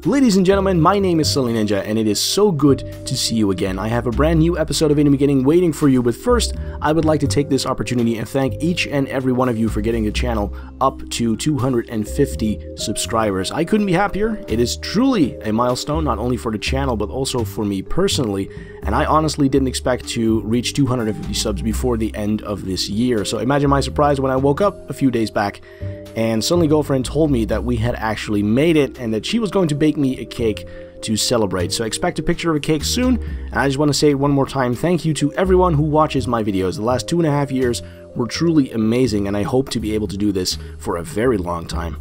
Ladies and gentlemen, my name is SuddenlyNinja, and it is so good to see you again. I have a brand new episode of In the Beginning waiting for you, but first, I would like to take this opportunity and thank each and every one of you for getting the channel up to 250 subscribers. I couldn't be happier. It is truly a milestone, not only for the channel, but also for me personally, and I honestly didn't expect to reach 250 subs before the end of this year. So imagine my surprise when I woke up a few days back and suddenly girlfriend told me that we had actually made it and that she was going to bake me a cake to celebrate. So expect a picture of a cake soon, and I just want to say one more time, thank you to everyone who watches my videos. The last 2.5 years were truly amazing, and I hope to be able to do this for a very long time.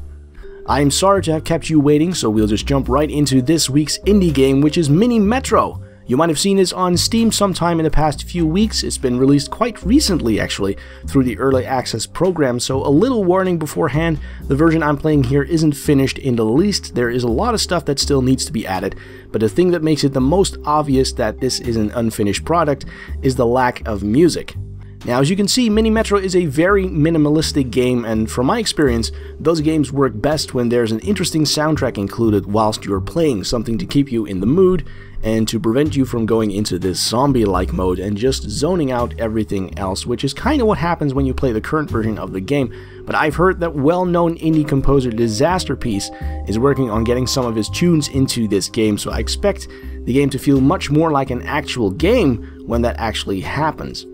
I am sorry to have kept you waiting, so we'll just jump right into this week's indie game, which is Mini Metro. You might have seen this on Steam sometime in the past few weeks. It's been released quite recently, actually, through the Early Access program, so a little warning beforehand, the version I'm playing here isn't finished in the least. There is a lot of stuff that still needs to be added, but the thing that makes it the most obvious that this is an unfinished product is the lack of music. Now, as you can see, Mini Metro is a very minimalistic game, and from my experience, those games work best when there's an interesting soundtrack included whilst you're playing, something to keep you in the mood and to prevent you from going into this zombie-like mode and just zoning out everything else, which is kind of what happens when you play the current version of the game. But I've heard that well-known indie composer Disasterpeace is working on getting some of his tunes into this game, so I expect the game to feel much more like an actual game when that actually happens.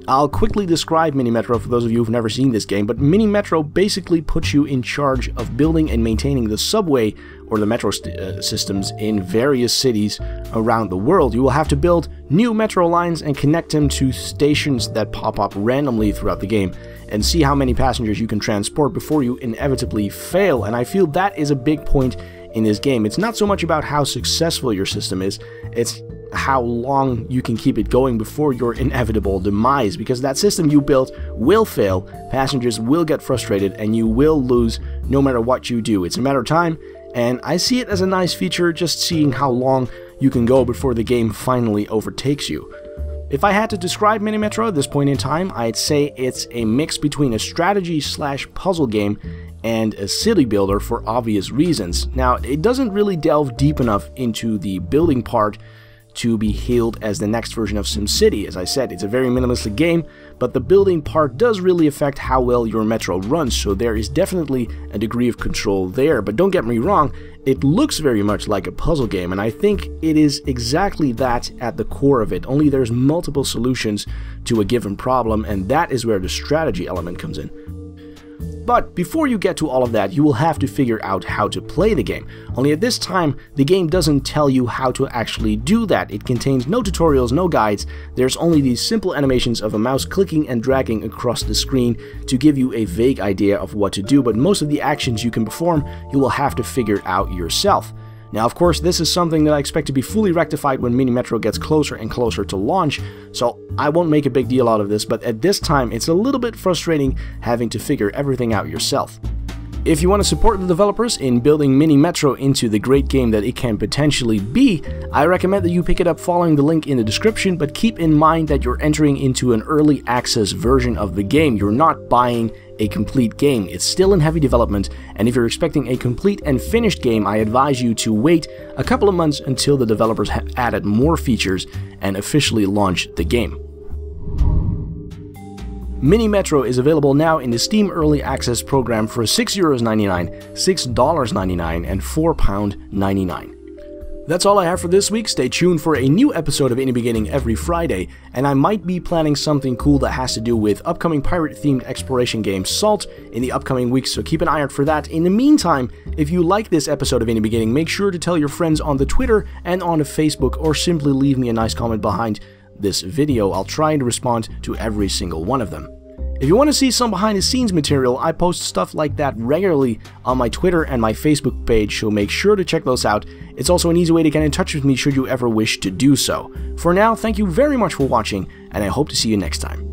I'll quickly describe Mini Metro for those of you who've never seen this game, but Mini Metro basically puts you in charge of building and maintaining the subway or the metro systems in various cities around the world. You will have to build new metro lines and connect them to stations that pop up randomly throughout the game and see how many passengers you can transport before you inevitably fail, and I feel that is a big point in this game. It's not so much about how successful your system is, it's how long you can keep it going before your inevitable demise, because that system you built will fail, passengers will get frustrated, and you will lose no matter what you do. It's a matter of time, and I see it as a nice feature, just seeing how long you can go before the game finally overtakes you. If I had to describe Mini Metro at this point in time, I'd say it's a mix between a strategy/puzzle game and a city builder for obvious reasons. Now, it doesn't really delve deep enough into the building part to be hailed as the next version of SimCity. As I said, it's a very minimalistic game, but the building part does really affect how well your metro runs, so there is definitely a degree of control there. But don't get me wrong, it looks very much like a puzzle game, and I think it is exactly that at the core of it, only there's multiple solutions to a given problem, and that is where the strategy element comes in. But before you get to all of that, you will have to figure out how to play the game. Only at this time, the game doesn't tell you how to actually do that. It contains no tutorials, no guides. There's only these simple animations of a mouse clicking and dragging across the screen to give you a vague idea of what to do, but most of the actions you can perform, you will have to figure out yourself. Now, of course, this is something that I expect to be fully rectified when Mini Metro gets closer and closer to launch, so I won't make a big deal out of this, but at this time, it's a little bit frustrating having to figure everything out yourself. If you want to support the developers in building Mini Metro into the great game that it can potentially be, I recommend that you pick it up following the link in the description, but keep in mind that you're entering into an early access version of the game. You're not buying a complete game. It's still in heavy development, and if you're expecting a complete and finished game, I advise you to wait a couple of months until the developers have added more features and officially launch the game. Mini Metro is available now in the Steam Early Access program for €6.99, $6.99, and £4.99. That's all I have for this week. Stay tuned for a new episode of In the Beginning every Friday, and I might be planning something cool that has to do with upcoming pirate-themed exploration game Salt in the upcoming weeks, so keep an eye out for that. In the meantime, if you like this episode of In the Beginning, make sure to tell your friends on the Twitter and on the Facebook, or simply leave me a nice comment behind this video. I'll try to respond to every single one of them. If you want to see some behind the scenes material, I post stuff like that regularly on my Twitter and my Facebook page, so make sure to check those out. It's also an easy way to get in touch with me should you ever wish to do so. For now, thank you very much for watching, and I hope to see you next time.